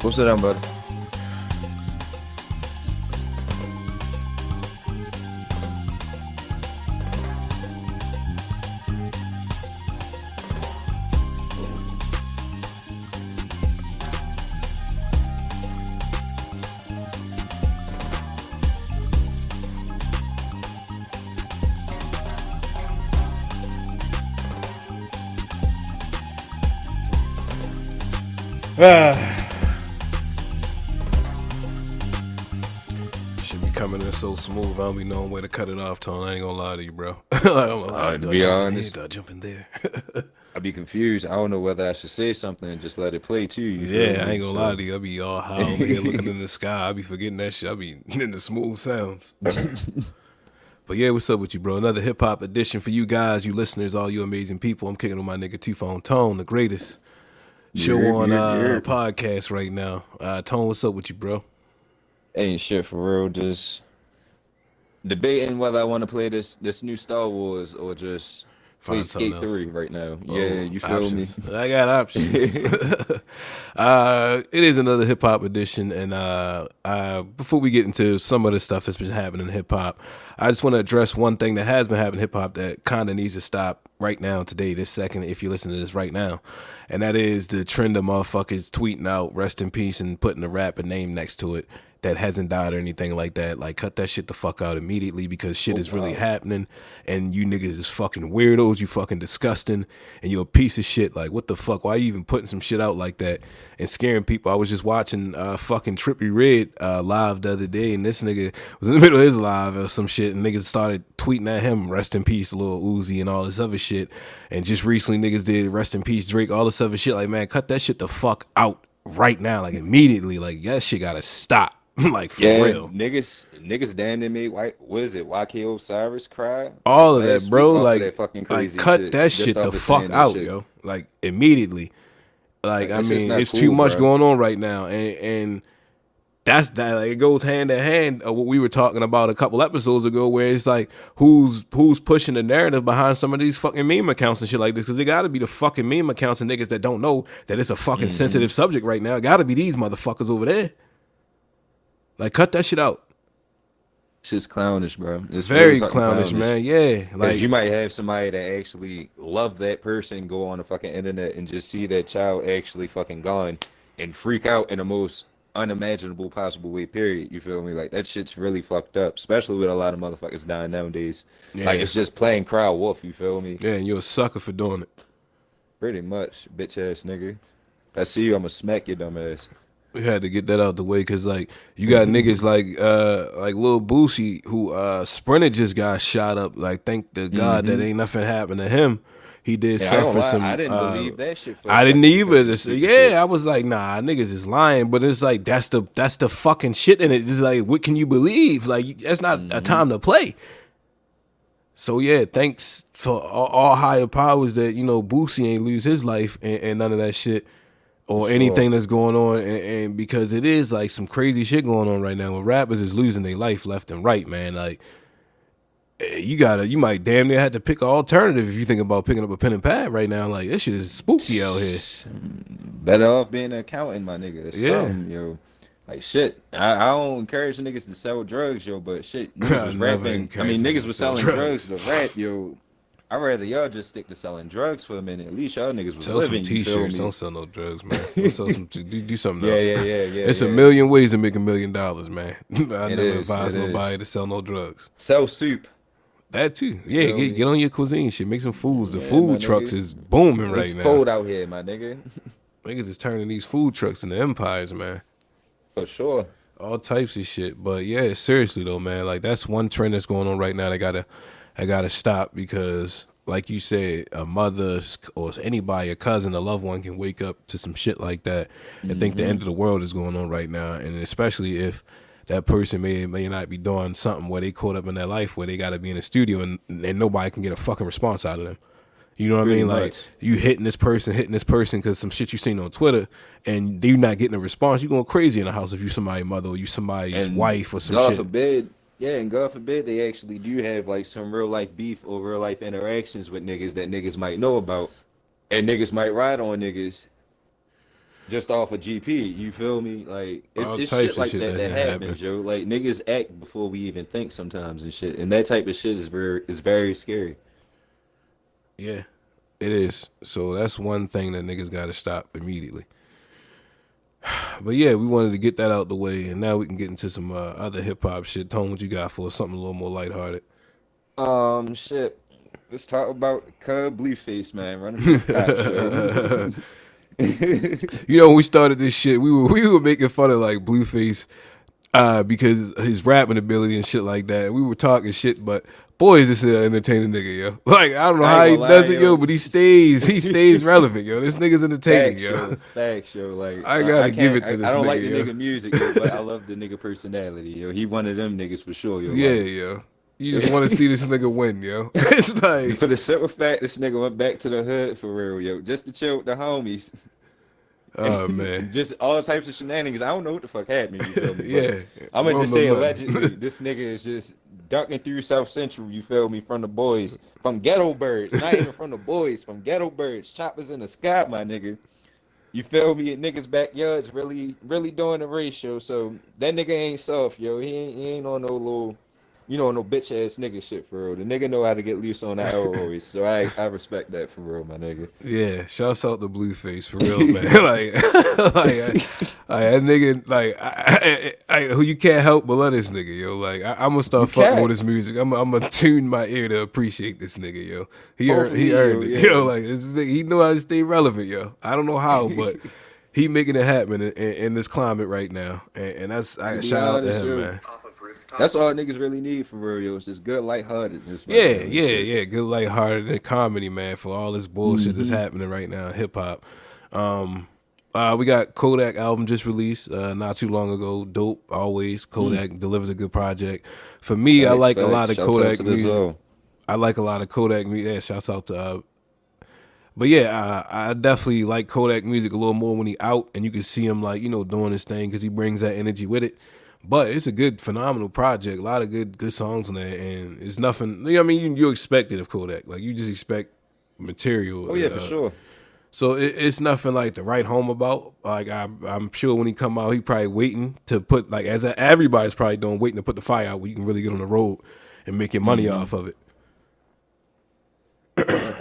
What's it on, bud? Should be coming in so smooth. I don't be knowing where to cut it off, Tone. I ain't gonna lie to you, bro. Like, I'm like, To do I be jump in here? honest, Do I jump in there? I'd be confused. I don't know whether I should say something and just let it play too. You feel Yeah, I me? ain't gonna lie So, to you. I be all high over here looking in the sky. I be forgetting that shit. I be in the smooth sounds. But yeah, what's up with you, bro? Another hip hop edition for you guys, you listeners, all you amazing people. I'm kicking with my nigga Two-Phone Tone, the greatest show yerp, on yerp, yerp. podcast right now. Tone, what's up with you, bro? Ain't shit for real. Just debating whether I want to play this new Star Wars or just play Find something Skate else. 3 right now. Yeah, Oh, you feel me? options. I got options. It is another hip hop edition, and before we get into some of the stuff that's been happening in hip hop, I just want to address one thing that has been happening in hip hop that kind of needs to stop right now, today, this second, if you listen to this right now, and that is the trend of motherfuckers tweeting out "rest in peace" and putting a rapper name next to it that hasn't died or anything like that. Like, cut that shit the fuck out immediately, because shit Oh is really wow. happening, and you niggas is fucking weirdos, you fucking disgusting, and you're a piece of shit. Like, what the fuck? Why are you even putting some shit out like that and scaring people? I was just watching fucking Trippie Redd live the other day, and this nigga was in the middle of his live or some shit, and niggas started tweeting at him, "Rest in peace, Lil Uzi," and all this other shit. And just recently, niggas did "Rest in peace, Drake," all this other shit. Like, man, cut that shit the fuck out right now, like immediately. Like, that shit gotta stop. Like, for Yeah, real. niggas damn near made white. What is it? YK Osiris cry like All of that, last week bro. off of that Like, fucking like, crazy cut shit. that Just shit the off of fuck saying that out, shit. yo. Like, immediately. Like, Like I that shit's mean, not it's too cool, much bro. going on right now, and that's that. Like, it goes hand in hand of what we were talking about a couple episodes ago, where it's like who's pushing the narrative behind some of these fucking meme accounts and shit like this, because they got to be the fucking meme accounts and niggas that don't know that it's a fucking Hmm. sensitive subject right now. It got to be these motherfuckers over there. Like, cut that shit out. Shit's clownish, bro. It's really Very fucking clownish, clownish. man. Yeah, Because like, you might have somebody that actually love that person go on the fucking internet and just see that child actually fucking gone and freak out in the most unimaginable possible way, period. You feel me? Like that shit's really fucked up, especially with a lot of motherfuckers dying nowadays. Like yeah, it's just playing crowd wolf, you feel me? yeah, and you're a sucker for doing it. Pretty much, bitch ass nigga. I see you, I'ma smack your dumb ass. We had to get that out the way, because like, you got niggas like Lil Boosie, who Sprinter just got shot up. Like, thank the God that Hmm. ain't nothing happened to him. He did And I ain't gonna suffer lie, I some didn't believe that shit for a I didn't second because either. of the This, stupid shit. yeah, I was like, nah, niggas is lying. But it's like, that's the fucking shit in it. It's like, what can you believe? Like, that's not a Hmm. time to play. So yeah, thanks for all higher powers that, Boosie ain't lose his life, and none of that shit For or sure. anything that's going on, and because it is like some crazy shit going on right now where rappers is losing their life left and right, man. Like, you might damn near have to pick an alternative if you think about picking up a pen and pad right now. Like, this shit is spooky out here. Better off being an accountant, my nigga. It's Yeah. something, yo. Like shit. I don't encourage niggas to sell drugs, yo, but shit, niggas I was never rapping. I encourage mean, niggas niggas to was sell selling drugs drugs. to rap, yo. I'd rather y'all just stick to selling drugs for a minute. At least y'all niggas was Sell some living, you feel t-shirts. me? Don't sell no drugs, man. Go sell some. Do something Yeah, else. yeah, yeah, yeah, It's a yeah. million ways to make $1 million, man. I It never is, it advise nobody is. to sell no drugs. Sell soup, That too. you Yeah, feel get me? on your cuisine shit. Make some foods. The Yeah, my food trucks niggas. is booming right It's now. cold out here, my nigga. Niggas is turning these food trucks into empires, man. For sure. All types of shit. But yeah, seriously though, man. Like, that's one trend that's going on right now. I gotta stop, because, like you said, a mother or anybody, a cousin, a loved one can wake up to some shit like that and think the Hmm. end of the world is going on right now. And especially if that person may not be doing something where they caught up in their life where they gotta be in a studio, and nobody can get a fucking response out of them. You know what I Pretty mean? Like, much. you hitting this person because some shit you seen on Twitter, and you not getting a response. You going crazy in the house if you somebody's mother or you somebody's And wife or some God shit. forbid, yeah, and God forbid they actually do have like some real life beef or real life interactions with niggas that niggas might know about. And niggas might ride on niggas just off of GP. You feel me? Like All it's types shit of like shit that that that can happen. happens, yo. Like niggas act before we even think sometimes and shit, and that type of shit is very scary. Yeah, it is. So that's one thing that niggas got to stop immediately. But yeah, we wanted to get that out the way, and now we can get into some other hip hop shit. Tone, what you got for us? Something a little more lighthearted. Shit. Let's talk about Cub Blueface, man, running for the cops, yo. You know, when we started this shit, we were making fun of like Blueface because his rapping ability and shit like that. We were talking shit, but boy, is this an entertaining nigga, yo. Like I don't know I how ain't he gonna lie, does it, yo, yo. but he stays relevant, yo. This nigga's entertaining, Facts, yo. yo. Facts, yo. Like I I gotta give can't. it to I this don't like nigga, the yo. nigga music, yo, but I love the nigga personality, yo. He one of them niggas for sure, yo. Yeah, Like yo. You just want to see this nigga win, yo. It's like, for the simple fact, this nigga went back to the hood for real, yo, just to chill with the homies. oh man, Just all types of shenanigans. I don't know what the fuck happened, you feel me? But yeah. I'm We gonna don't just know say nothing. allegedly, this nigga is just ducking through South Central, you feel me, from the boys, from ghetto birds, not even from the boys, from ghetto birds, choppers in the sky, my nigga. You feel me? In niggas' backyards, really doing the ratio. So that nigga ain't soft, yo. He ain't on no little, no bitch ass nigga shit for real. The nigga know how to get loose on the always. So I respect that for real, my nigga. Yeah, shouts out to Blueface for real, man. That nigga, who you can't help but love this nigga, yo. Like, I'm gonna You start fucking with can't. his music. I'm gonna tune my ear to appreciate this nigga, yo. He Hopefully, earned yo, it, yo. yeah. Like, this nigga, he know how to stay relevant, yo. I don't know how, but he making it happen in this climate right now, and To be shout out to honest, him, yo, man. that's all niggas really need for real, yo. It's just good lightheartedness right Yeah, now and yeah, shit. yeah. Good lighthearted and comedy, man, for all this bullshit that's Mm-hmm. happening right now in hip hop. We got Kodak album just released not too long ago. Dope, always. Kodak delivers a good project. For me, I Facts, like a facts. lot of Shout out Kodak to the music. Zoe. I like a lot of Kodak music. Yeah, shouts out to. But yeah, I definitely like Kodak music a little more when he out and you can see him like doing his thing because he brings that energy with it. But it's a good, phenomenal project. A lot of good songs on there, and it's nothing. You know what I mean, you expect it of Kodak. Like you just expect material. Oh yeah, for sure. So it's nothing like to write home about. Like I'm sure when he come out, he probably waiting to put like everybody's probably doing, waiting to put the fire out where you can really get on the road and make your money Mm-hmm. off of it.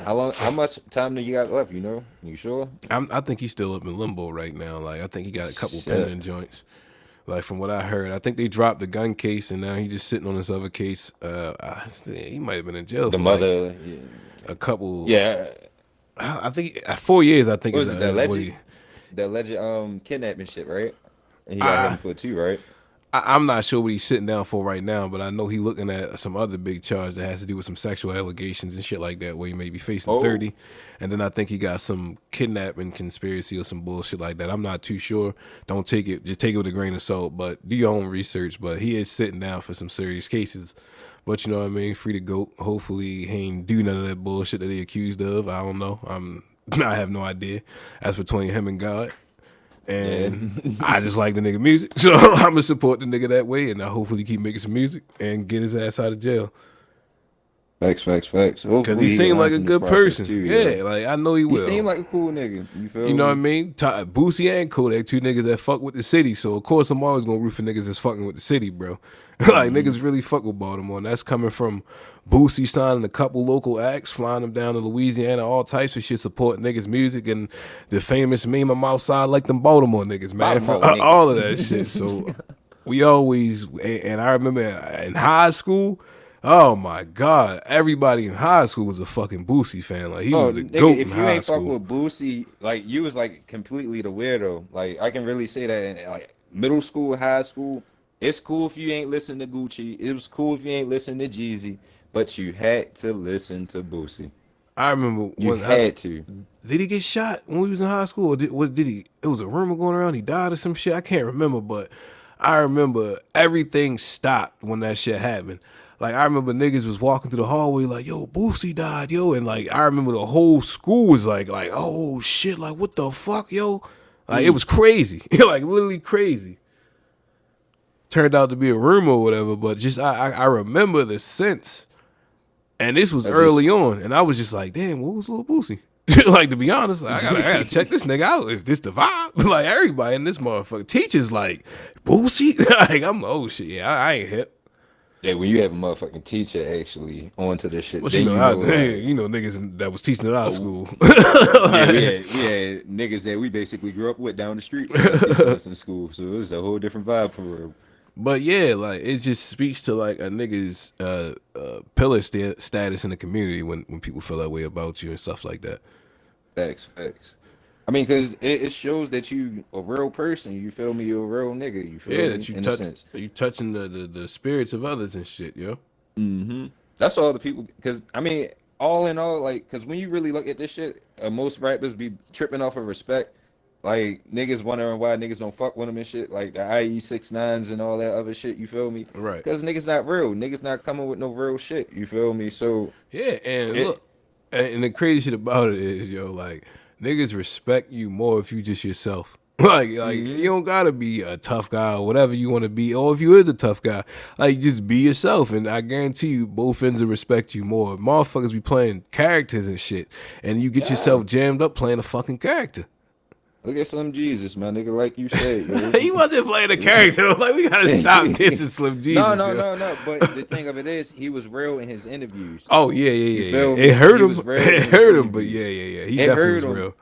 How long? How much time do you got left? You know? You sure? I think he's still up in limbo right now. Like I think he got a couple Shit. pending joints. Like from what I heard, I think they dropped the gun case and now he's just sitting on this other case. He might have been in jail The for like mother. a couple. Yeah. I think 4 years. I think What was it? The is what alleged, he. the alleged kidnapping shit, right? And he got hit for two, right? I'm not sure what he's sitting down for right now, but I know he's looking at some other big charge that has to do with some sexual allegations and shit like that, where he may be facing Oh, 30. And then I think he got some kidnapping conspiracy or some bullshit like that. I'm not too sure. Don't take it, just take it with a grain of salt, but do your own research. But he is sitting down for some serious cases. But you know what I mean? Free to go. Hopefully he ain't do none of that bullshit that he accused of. I don't know. I have no idea. That's between him and God. yeah. And I just like the nigga music, so I'm gonna support the nigga that way, and I hopefully keep making some music and get his ass out of jail Facts, facts, facts. because he Hopefully he can seemed like learn a from this good process person. too, yo. Yeah, like I know he He seemed will. like a cool nigga. You You feel know what I me? mean? Boosie and Kodak, two niggas that fuck with the city. So of course I'm always gonna root for niggas that's fucking with the city, bro. Like Hmm. niggas really fuck with Baltimore, and that's coming from Boosie signing a couple local acts, flying them down to Louisiana, all types of shit, support niggas' music, and the famous meme I'm outside like them Baltimore niggas, man, for Baltimore all of that shit. niggas. So we always, and I remember in high school. Oh my God! Everybody in high school was a fucking Boosie fan. Like he Oh, was the nigga, goat in if you high ain't fuck school. with Boosie, like you was like completely the weirdo. Like I can really say that in like middle school, high school. It's cool if you ain't listen to Gucci. It was cool if you ain't listen to Jeezy, but you had to listen to Boosie. I remember You when had to. did he get shot when we was in high school? Or what did he? It was a rumor going around he died or some shit. I can't remember, but I remember everything stopped when that shit happened. Like I remember niggas was walking through the hallway like, "Yo, Boosie died, yo," and like I remember the whole school was like, "Oh shit, like what the fuck, yo?" Like it Mm. was crazy, like literally crazy. Turned out to be a rumor or whatever, but just I remember the sense, and this was I just early on, and I was just like, "Damn, what was Lil Boosie?" Like, to be honest, I gotta check this nigga out. If this the vibe, like everybody in this motherfucker, teachers like bullshit. Like, I'm oh shit, yeah, I ain't hip. Yeah, when you have a motherfucking teacher actually onto this shit, But then you know, like, you know niggas that was teaching at our oh, school. yeah, we Like, had niggas that we basically grew up with down the street from us teaching us in school, so it was a whole different vibe for real. but yeah, like it just speaks to like a nigga's pillar status in the community when people feel that way about you and stuff like that. Facts, facts. I mean, because it shows that you a real person. You feel me? You're a real nigga. You feel Yeah, me? that In a sense. you touching the spirits of others and shit, yo. That's all the people. Because I mean, all in all, like, because when you really look at this shit, most rappers be tripping off of respect. Like niggas wondering why niggas don't fuck with them and shit. Like the IE 6 9s and all that other shit. You feel me? Right. Because niggas not real. Niggas not coming with no real shit. You feel me? So Yeah, and it. look, and the crazy shit about it is, yo, like niggas respect you more if you just yourself. Like you don't gotta be a tough guy or whatever you want to be, or if you is a tough guy, like just be yourself, and I guarantee you both ends will respect you more. Motherfuckers be playing characters and shit, and you get Yeah. yourself jammed up playing a fucking character. Look at Slim Jesus, my nigga. Like you said, yo. He wasn't playing a character. Though. Like we gotta stop dissing Slim Jesus. No, no, yo. no, no. But the thing of it is, he was real in his interviews. Oh yeah, You yeah, feel yeah. me? It hurt He him. was real in It his hurt him, but interviews. yeah. He It definitely hurt was him, real.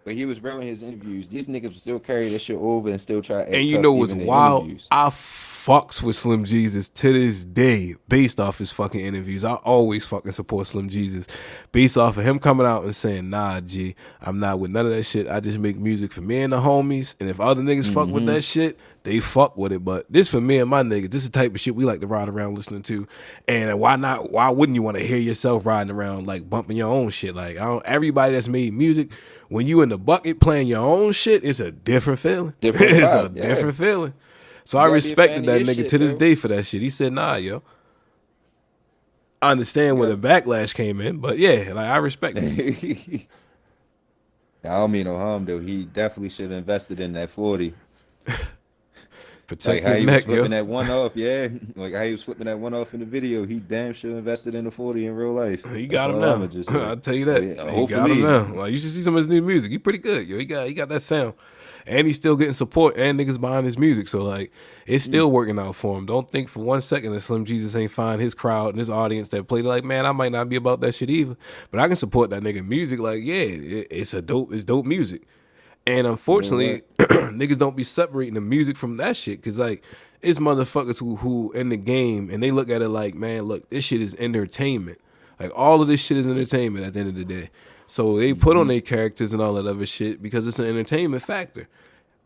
but he was real in his interviews. These niggas still carry that shit over and still try to act And you tough know what's even in wild? interviews. I fucks with Slim Jesus to this day based off his fucking interviews. I always fucking support Slim Jesus based off of him coming out and saying, nah, G, I'm not with none of that shit. I just make music for me and the homies. And if other niggas fuck with that shit, they fuck with it. But this for me and my niggas. This is the type of shit we like to ride around listening to. And why not? Why wouldn't you want to hear yourself riding around like bumping your own shit? Like everybody that's made music, when you in the bucket playing your own shit, it's a different feeling. Different It's a vibe, yeah. different feeling. So You I gotta be a respected fan of that your nigga shit, to this yo. day for that shit. He said, nah, yo. I understand where the backlash came in, but yeah, like I respect it. I don't mean no harm though. He definitely should have invested in that 40. Like Protect how your he was neck, flipping yo. that one off, yeah. Like how he was flipping that one off in the video. He damn sure invested in the 40 in real life. He That's got him all now. I'ma just say. I'll tell you that. Yeah, He got him hopefully. now. Like you should see some of his new music. He pretty good, yo. He got that sound. And he's still getting support and niggas buying his music. So like it's still working out for him. Don't think for 1 second that Slim Jesus ain't find his crowd and his audience that play like, man, I might not be about that shit either. But I can support that nigga music. Like, yeah, it's dope music. And You know unfortunately, what? niggas don't be separating the music from that shit. Cause like it's motherfuckers who in the game and they look at it like, man, look, this shit is entertainment. Like all of this shit is entertainment at the end of the day. So they put on their characters and all that other shit because it's an entertainment factor.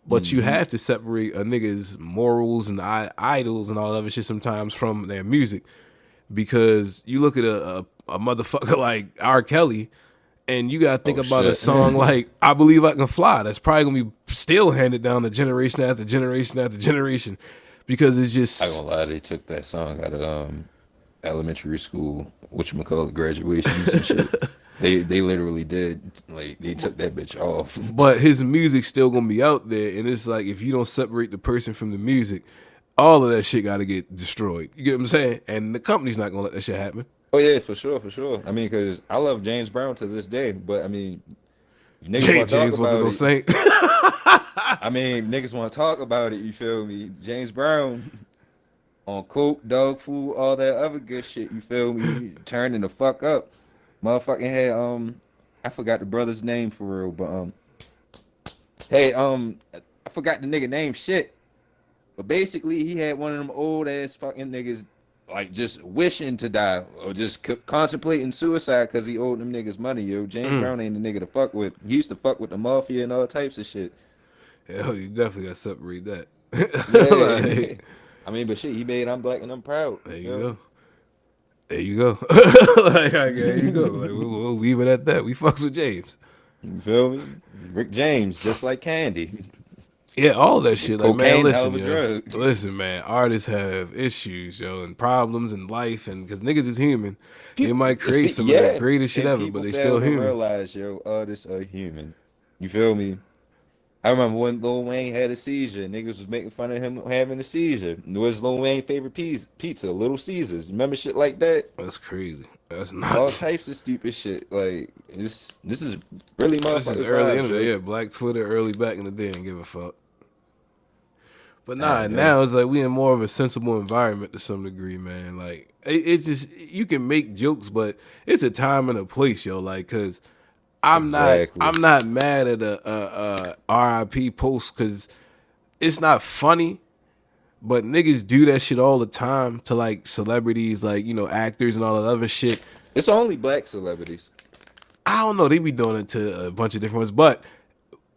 But you have to separate a nigga's morals and idols and all that other shit sometimes from their music. Because you look at a motherfucker like R. Kelly and you gotta think Oh about a shit. song like I Believe I Can Fly. That's probably gonna be still handed down to generation after generation after generation. Because it's I just ain't gonna lie, they took that song out of elementary school, whatchamacallit, graduations and shit. They literally did. Like they took that bitch off. but his music's still gonna be out there, and it's like if you don't separate the person from the music, all of that shit gotta get destroyed. You get what I'm saying? And the company's not gonna let that shit happen. Oh yeah, for sure, for sure. I mean, because I love James Brown to this day, but I mean, niggas want to talk James wasn't about no it. saint. I mean, niggas want to talk about it. You feel me? James Brown on coke, dog food, all that other good shit. You feel me? Turning the fuck up. Motherfucking had I forgot the brother's name for real, but hey I forgot the nigga name shit. But basically, he had one of them old ass fucking niggas like just wishing to die or just contemplating suicide because he owed them niggas money. Yo, James Brown ain't the nigga to fuck with. He used to fuck with the mafia and all types of shit. Hell, you definitely gotta separate that. Yeah. Like, I mean, but shit, he made I'm Black and I'm Proud. there you feel me? go. There you go. Like, there you go. Like, we'll leave it at that. We fucks with James. You feel me? Rick James, just like Candy. Yeah, all that shit. Like, man, Cocaine, hell of listen, a yo. drug. Listen, man. Artists have issues, yo, and problems in life, and because niggas is human, they might create some of the greatest shit and ever, but people they fail still to human. realize, yo, artists are human. You feel me? I remember when Lil Wayne had a seizure. Niggas was making fun of him having a seizure. It was Lil Wayne's favorite pizza, Little Caesars. Remember shit like that? That's crazy. That's All nuts. types of stupid shit. Like this is really This is motherfuckers' early lives, internet, yo. yeah. Black Twitter early back in the day, didn't give a fuck. But nah, Damn, yo. now it's like we in more of a sensible environment to some degree, man. Like it's just you can make jokes, but it's a time and a place, yo. Like, cause Exactly. I'm not mad at a RIP post because it's not funny, but niggas do that shit all the time to like celebrities, like actors and all that other shit. It's only black celebrities. I don't know, they be doing it to a bunch of different ones, but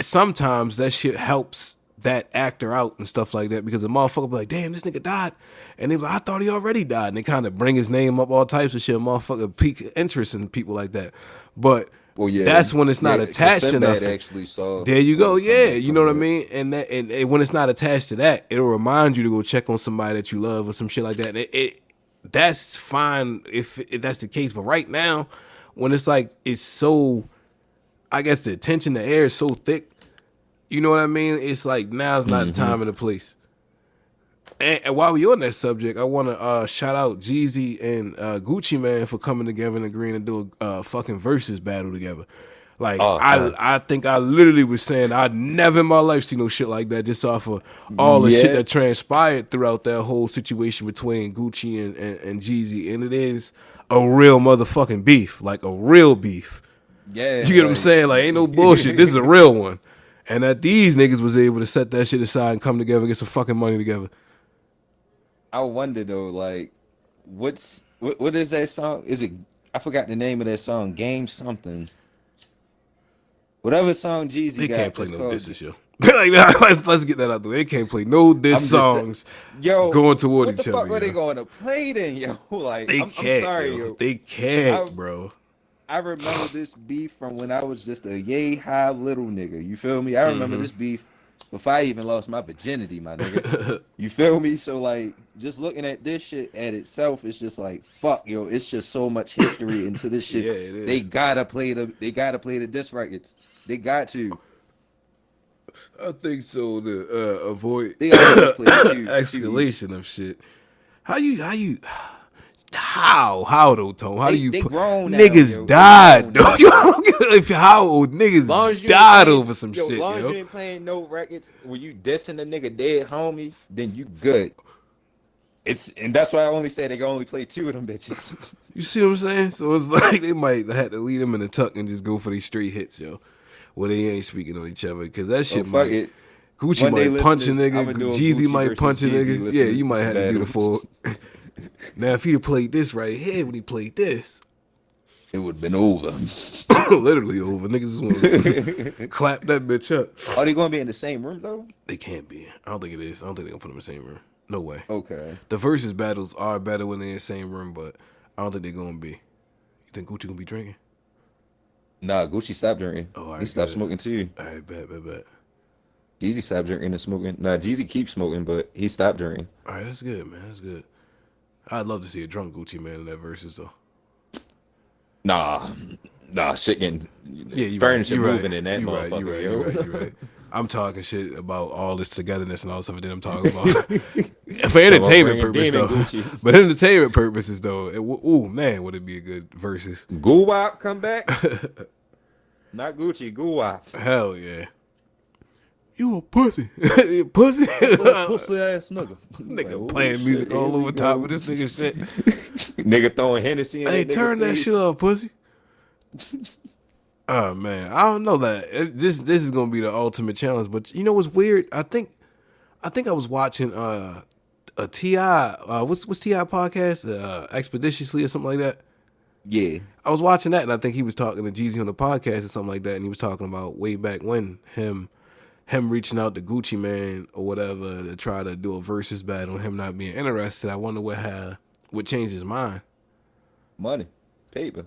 sometimes that shit helps that actor out and stuff like that because the motherfucker be like, damn, this nigga died. And they be like, I thought he already died. And they kind of bring his name up, all types of shit. Motherfucker pique interest in people like that. But Well, yeah, that's when it's not yeah. Because attached to Sinbad nothing. actually saw There you go. Yeah, come you know come what I back. mean? And when it's not attached to that, it'll remind you to go check on somebody that you love or some shit like that. And that's fine if that's the case. But right now, when it's like, it's so, I guess the attention, the air is so thick. You know what I mean? It's like now's not the time and the place. And while we on that subject, I want to shout out Jeezy and Gucci Man for coming together and agreeing to do a fucking versus battle together. Like Oh, I think I literally was saying I'd never in my life see no shit like that just off of all the shit yeah, that transpired throughout that whole situation between Gucci and Jeezy, and it is a real motherfucking beef, like a real beef. yeah. You get what I'm saying? Like, ain't no bullshit. This is a real one. And that these niggas was able to set that shit aside and come together and get some fucking money together. I wonder though, like, what is that song? Is it? I forgot the name of that song. Game something. Whatever song Jeezy They can't got, play that's no called. disses, yo. Like, nah, let's get that out there. They can't play no diss I'm just songs yo, going toward what the each fuck other, were they yo. going to play then, yo? Like, They I'm can't, sorry, yo. yo. They I can't, bro. I remember this beef from when I was just a yay high little nigga. You feel me? I remember this beef before I even lost my virginity, my nigga. You feel me? So like, just looking at this shit at itself, it's just like, fuck, yo. It's just so much history into this shit. Yeah, it They is. gotta play the diss records. They got to. I think so to avoid They always play two each. escalation of shit. How though, Tone? How do you They put grown now, niggas yo. They died grown though? now. You don't get if how old Long niggas as you ain't died playing, over some yo, shit, long as yo. you ain't playing no records when you dissing a nigga dead homie, then you good. And that's why I only say they can only play two of them bitches. You see what I'm saying? So it's like they might have to lead them in the tuck and just go for these straight hits, yo. Where they ain't speaking on each other because that So shit fuck might. it. Gucci One day, might punch a listeners, I'm nigga. gonna do a Jeezy Gucci might versus punch a Jeezy. nigga. Yeah, you Listen, might have to do the battle. full. Now, if he'd have played this right here when he played this, It would have been over. literally over. Niggas was gonna clap that bitch up. Are they gonna be in the same room though? They can't be. I don't think it is. I don't think they're gonna put them in the same room. No way. Okay. The versus battles are better when they're in the same room, but I don't think they're gonna be. You think Gucci gonna be drinking? Nah, Gucci stopped drinking. Oh, all He right, stopped good. smoking too. All right, bet. Jeezy stopped drinking and smoking. Nah, Jeezy keeps smoking, but he stopped drinking. All right, that's good, man. That's good. I'd love to see a drunk Gucci man in that versus though. Nah, shit getting Yeah, you right. furniture You moving right. in that You right. motherfucker, You right. yo. You right. You right. I'm talking shit about all this togetherness and all stuff that I'm talking about for Talking about entertainment bringing purpose Demon though. Gucci. But entertainment purposes though, ooh man, would it be a good versus? Guwap come back? Not Gucci, Guwap. Hell yeah. You a pussy. You a pussy. Pussy ass nigga. Like, Nigga oh, playing shit, music here all we over top go. of this nigga shit. Nigga throwing Hennessy in Hey, that nigga turn that face. shit off, pussy. Oh man, I don't know that this is gonna be the ultimate challenge. But you know what's weird? I think I was watching a Ti what's Ti podcast Expeditiously or something like that. Yeah. I was watching that and I think he was talking to Jeezy on the podcast or something like that, and he was talking about way back when him reaching out to Gucci Man or whatever to try to do a versus battle, him not being interested. I wonder what changed his mind. Money. Paper.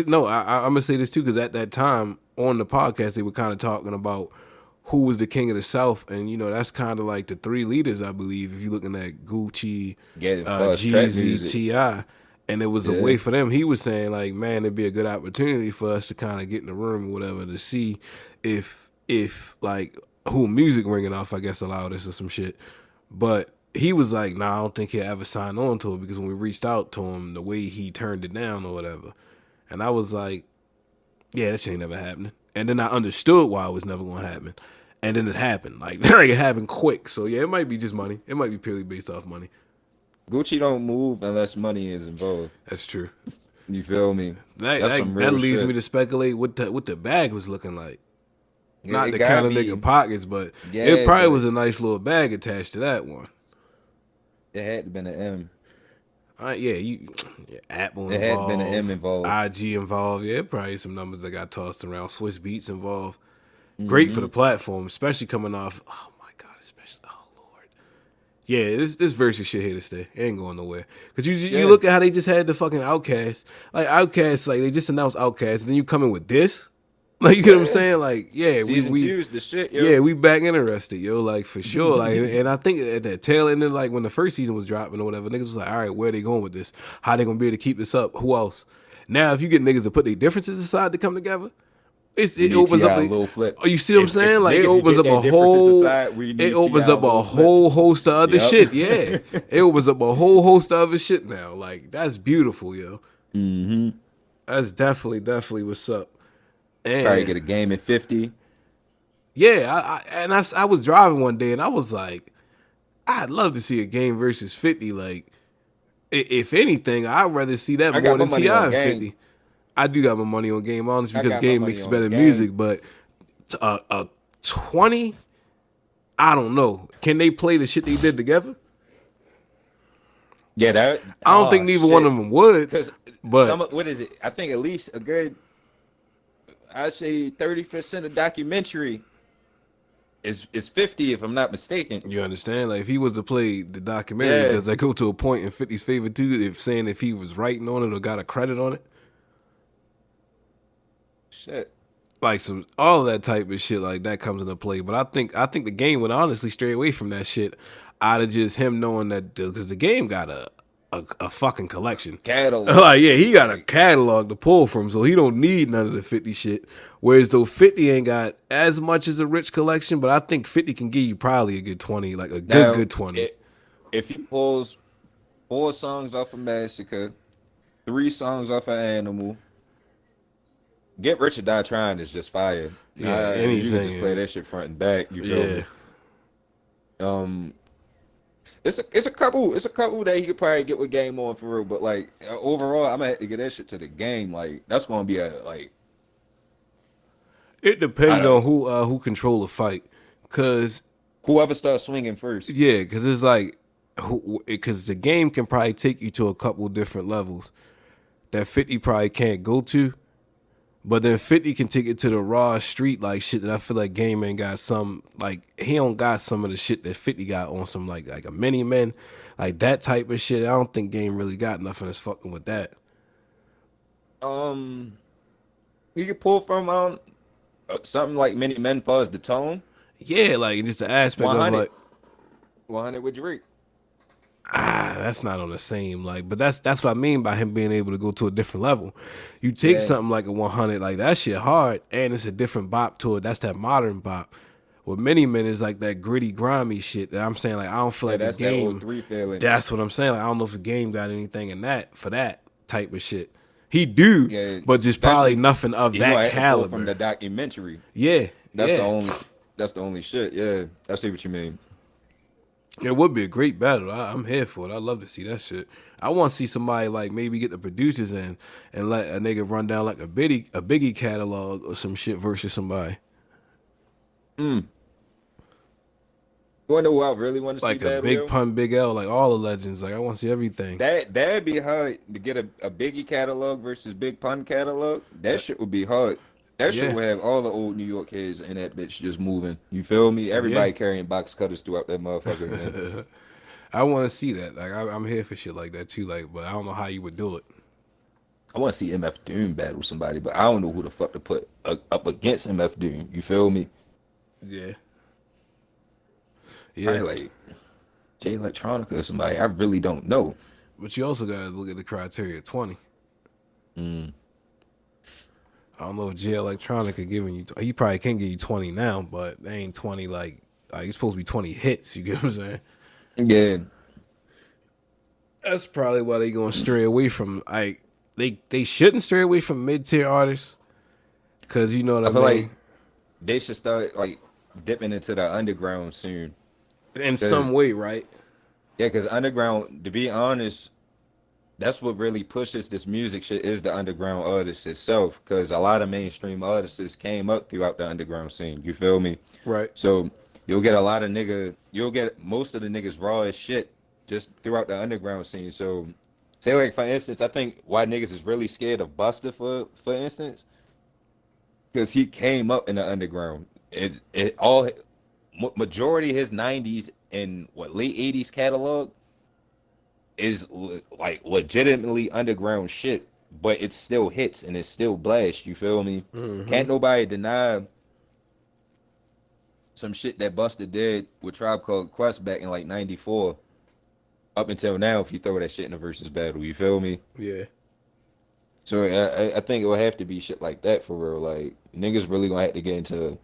No, I'm gonna say this too because at that time on the podcast they were kind of talking about who was the king of the South, and you know that's kind of like the three leaders, I believe. If you're looking at Gucci, Get it for us, trap Jeezy, music. Ti, and it was a Yeah. way for them. He was saying like, man, it'd be a good opportunity for us to kind of get in the room or whatever to see if like who music ringing off, I guess, allowed us or some shit. But he was like, "Nah, I don't think he'll ever sign on to it because when we reached out to him, the way he turned it down or whatever." And I was like, "Yeah, that shit ain't never happening." And then I understood why it was never gonna happen. And then it happened. Like, like it happened quick. So yeah, it might be just money. It might be purely based off money. Gucci don't move unless money is involved. That's true. You feel me? That That's that, some that real leads shit. me to speculate what the bag was looking like. Yeah, Not it the gotta kind of be. nigga pockets, but it Yeah, probably but was a nice little bag attached to that one. it had to been an M. Yeah, yeah, Apple It had been an involved, M involved. IG involved. Yeah, probably some numbers that got tossed around. Swiss Beats involved. Great for Mm-hmm. the platform, especially coming off. Oh my god, especially. Oh Lord. Yeah, this versus shit here to stay. It ain't going nowhere. Cause you Yeah. look at how they just had the fucking Outcast. Like Outcast, like they just announced Outcast, and then you come in with this. Like you get what I'm Yeah. saying? Like yeah, Season we 2 is the shit, yeah yo. we back interested, yo. Like for sure. Like and I think at that tail end, of, like when the first season was dropping or whatever, niggas was like, all right, where they going with this? How they gonna be able to keep this up? Who else? Now if you get niggas to put their differences aside to come together. We It need opens up. T.I. a little flip. Oh, you see what I'm If saying? Like it niggas can opens get up their a differences whole. aside, we It need opens T.I. up a a little flip. whole host of other Yep. shit. Yeah, it opens up a whole host of other shit now. Like that's beautiful, yo. Mm-hmm. That's definitely what's up. Probably And get a game in 50. yeah, I was driving one day and I was like, I'd love to see a game versus 50. Like, if anything, I'd rather see that I more got my than money Ti on and game. 50. I do got my money on Game Honest I because got my Game money makes on better game. music, but a 20, I don't know. Can they play the shit they did together? Yeah, that. I don't think Oh neither one shit. of them would, Because but what is it? I think at least a good. I say 30% of documentary is 50 if I'm not mistaken. you understand? Like if he was to play the documentary, Yeah. does that go to a point in 50's favor too? If saying if he was writing on it or got a credit on it? Shit. Like some all of that type of shit like that comes into play. But I think the game would honestly stray away from that shit out of just him knowing that because the game got a fucking collection. Catalog. Like yeah, he got a Like, catalog to pull from, so he don't need none of the 50 shit. Whereas though 50 ain't got as much as a rich collection, but I think 50 can give you probably a good 20, like a now, good 20. if he pulls 4 songs off of Massacre, 3 songs off of Animal, Get Rich or Die Trying is just fire. Yeah, You can just anything. play that shit front and back. You feel Yeah. me? It's a couple that he could probably get with Game on for real, but like overall, I'm gonna have to get that shit to the game. Like that's gonna be a like It I depends don't on who control the fight. Cause whoever starts swinging first. yeah, because it's like, because the game can probably take you to a couple different levels that 50 probably can't go to, but then 50 can take it to the raw street like shit that I feel like Game ain't got some, like he don't got some of the shit that 50 got on some like a mini men, like that type of shit. I don't think Game really got nothing that's fucking with that. Um, he could pull from something like Many Men Fuzz the Tone, Yeah, like just the aspect of 100, like 100 with Drake. that's not on the same like, but that's what I mean by him being able to go to a different level. You take Yeah. something like a 100, like that shit hard, and it's a different bop to it. That's that modern bop. With Many Men is like that gritty, grimy shit that I'm saying. Like I don't feel Yeah, like the that's that game. 03 feeling. That's what I'm saying. Like I don't know if the game got anything in that for that type of shit. He do, Yeah, but just probably especially nothing of you gonna that have to pull from the caliber. documentary. Yeah, That's the yeah. only. That's the only shit. Yeah, I see what you mean. It would be a great battle. I'm here for it. I'd love to see that shit. I want to see somebody like maybe get the producers in and let a nigga run down like a Biggie catalog or some shit versus somebody You wanna know who I really want to see like a battle, Big yo? Pun, Big L, like all the legends. Like I want to see everything. That'd be hard to get a Biggie catalog versus Big Pun catalog. That shit would be hard. That shit Yeah, would have all the old New York kids in that bitch just moving. You feel me? yeah. Everybody carrying box cutters throughout that motherfucker. Man. I want to see that. Like I'm here for shit like that too. Like, but I don't know how you would do it. I want to see MF Doom battle somebody, but I don't know who the fuck to put up against MF Doom. You feel me? Yeah, Probably yeah. like Jay Electronica or somebody. I really don't know. But you also gotta look at the criteria 20. I don't know if J Electronica giving you. He probably can give you 20 now, but they ain't 20 like he's supposed to be 20 hits. You get what I'm saying? Yeah, That's probably why they gonna stray away from like they shouldn't stray away from mid tier artists because you know what I I feel mean. like they should start like dipping into the underground soon. In Cause some way, right? yeah, cause underground, to be honest, that's what really pushes this music shit is the underground artist itself. Cause a lot of mainstream artists came up throughout the underground scene. You feel me? Right. So you'll get a lot of you'll get most of the niggas raw as shit just throughout the underground scene. So say like for instance, I think why niggas is really scared of Buster for instance, because he came up in the underground. It all majority of his '90s and what late '80s catalog is like legitimately underground shit, but it still hits and it's still blast. You feel me? Mm-hmm. Can't nobody deny some shit that Buster did with Tribe Called Quest back in like '94 up until now. If you throw that shit in a versus battle, you feel me? Yeah. So I think it will have to be shit like that for real. Like niggas really gonna have to get into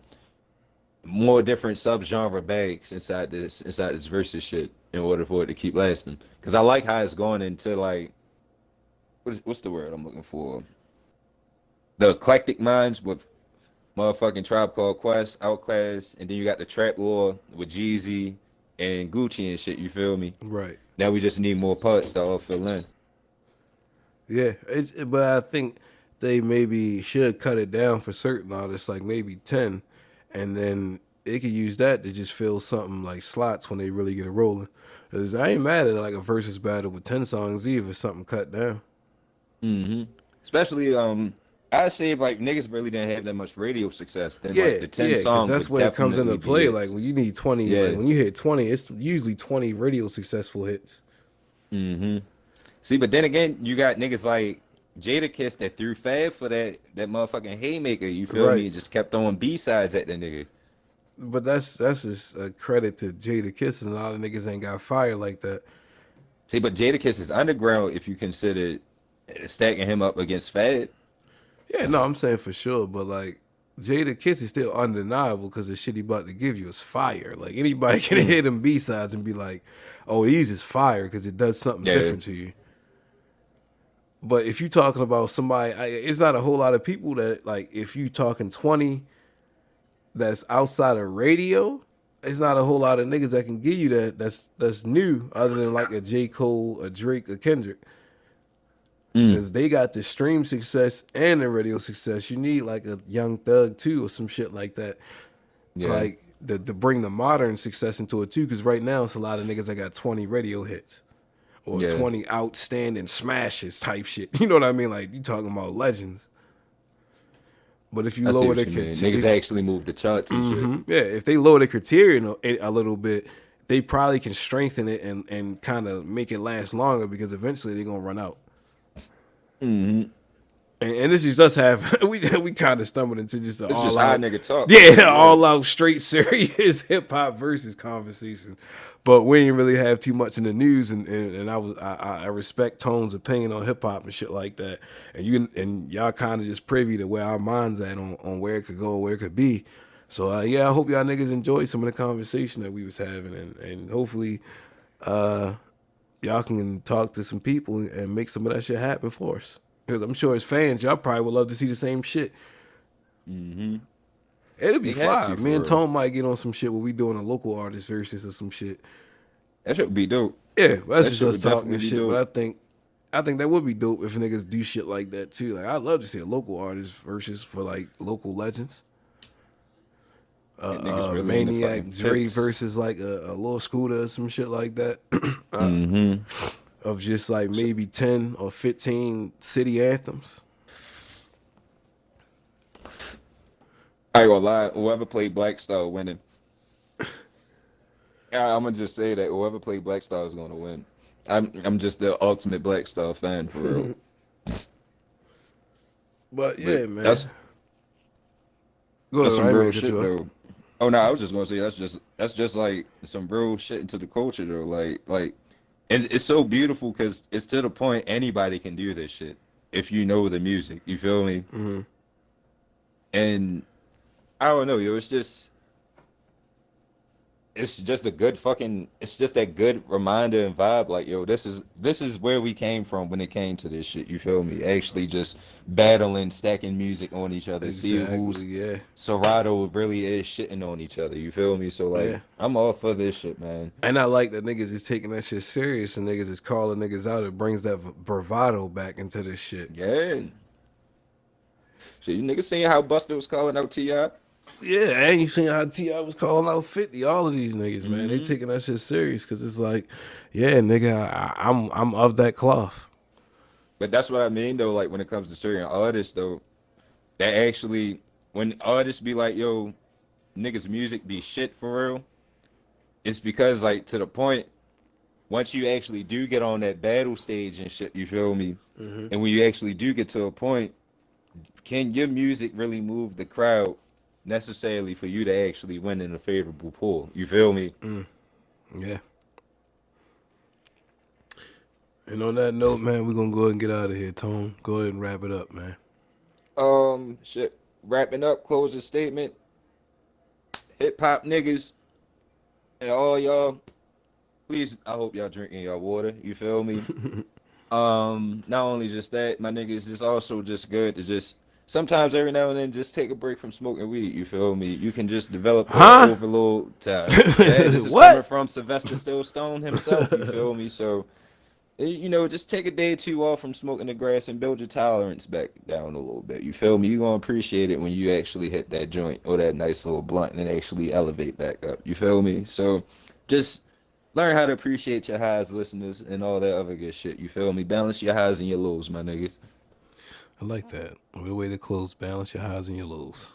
more different subgenre bags inside this versus shit in order for it to keep lasting. Cause I like how it's going into like what's the word I'm looking for? The eclectic minds with motherfucking Tribe Called Quest, Outkast, and then you got the trap lore with Jeezy and Gucci and shit. You feel me? Right. Now we just need more parts to all fill in. Yeah. But I think they maybe should cut it down for certain artists, like maybe 10, and then they could use that to just fill something like slots when they really get it rolling. Cause I ain't mad at like a versus battle with 10 songs either, if something cut down. Hmm. Especially I say if like niggas really didn't have that much radio success, then like Yeah, the 10 yeah, because songs that's would when it comes into definitely be play. Like hits. when you need 20, like Yeah. when you hit 20, it's usually 20 radio successful hits. Hmm. See, but then again, you got niggas like Jadakiss that threw Fab for that motherfucking haymaker. You feel Right. me? Just kept throwing B sides at the nigga. But that's just a credit to Jada Kiss, and a lot of niggas ain't got fired like that. See, but Jadakiss is underground if you consider stacking him up against Fab. Yeah, no, I'm saying for sure, but like Jada Kiss is still undeniable because the shit he about to give you is fire. Like anybody can Mm. hear them B sides and be like, "Oh, these is fire" because it does something Yeah. different to you. But if you talking about somebody, it's not a whole lot of people that like. If you talking 20 that's outside of radio, it's not a whole lot of niggas that can give you that. That's new, other than like a J Cole, a Drake, a Kendrick. Mm. Because they got the stream success and the radio success. You need like a Young Thug too or some shit like that. Yeah. Like to bring the modern success into it too. Because right now it's a lot of niggas that got 20 radio hits or Yeah. 20 outstanding smashes type shit. You know what I mean? Like you talking about legends. But if you I see lower what the you mean. Niggas actually move the charts and shit. yeah, if they lower the criterion a little bit, they probably can strengthen it and kind of make it last longer because eventually they're gonna run out. Hmm. And this is us have we kind of stumbled into just an It's just all high out, nigga talk for yeah, real. Yeah. all out straight serious hip hop versus conversation. But we didn't really have too much in the news, and I respect Tone's opinion on hip hop and shit like that. And y'all kind of just privy to where our minds at on where it could go, where it could be. So yeah, I hope y'all niggas enjoyed some of the conversation that we was having, and hopefully y'all can talk to some people and make some of that shit happen for us. Because I'm sure as fans, y'all probably would love to see the same shit. Hmm. It'd be They have fly. to Me and for real. Tone might get on some shit where we doing a local artist versus or some shit. That should be dope. Yeah, that's That just shit us would talking definitely be shit. But dope. I think that would be dope if niggas do shit like that too. Like I'd love to see a local artist versus for like local legends. And niggas really in the fucking Maniac Dre pits. versus like a Lil Scooter or some shit like that. Hmm. Of just like maybe 10 or 15 city anthems. I ain't gonna lie. Whoever played Black Star winning. I'm gonna just say that whoever played Black Star is gonna win. I'm just the ultimate Black Star fan for real. But But yeah, man. Go that's ahead, I some ain't real mean to cut shit you off. though. Oh no, I was just gonna say that's just like some real shit into the culture though. Like, and it's so beautiful because it's to the point anybody can do this shit if you know the music. You feel me? And I don't know, yo. It's just it's just a good fucking it's just that good reminder and vibe like yo this is where we came from when it came to this shit, you feel me, actually just battling, stacking music on each other, see Exactly. who's Yeah. Serato really is shitting on each other, you feel me, so like Yeah. I'm all for this shit, man. And I like that niggas is taking that shit serious and niggas is calling niggas out. It brings that bravado back into this shit. Yeah, shit, you niggas seeing how Buster was calling out T.I.? Yeah, and you seen how T.I. was calling out 50. All of these niggas, man, they Mm-hmm. taking that shit serious because it's like, yeah, nigga, I'm of that cloth. But that's what I mean though, like when it comes to certain artists though, that actually when artists be like, yo, niggas music be shit for real, it's because like to the point once you actually do get on that battle stage and shit, you feel me? And when you actually do get to a point, can your music really move the crowd necessarily for you to actually win in a favorable pool? You feel me? Yeah. And on that note, man, we're gonna go ahead and get out of here, Tone. Go ahead and wrap it up, man. Shit. Wrapping up, closing statement. Hip hop niggas and all y'all, please, I hope y'all drinking y'all water. You feel me? Not only just that, my niggas, it's also just good to just sometimes every now and then just take a break from smoking weed. You feel me? You can just develop a Huh? overload to yeah, this is coming What? from Sylvester Stone himself, you feel me? So you know, just take a day or two off from smoking the grass and build your tolerance back down a little bit. You feel me? You're gonna appreciate it when you actually hit that joint or that nice little blunt and actually elevate back up. You feel me? So just learn how to appreciate your highs, listeners, and all that other good shit. You feel me? Balance your highs and your lows, my niggas. I like that. What a way to close. Balance your highs and your lows.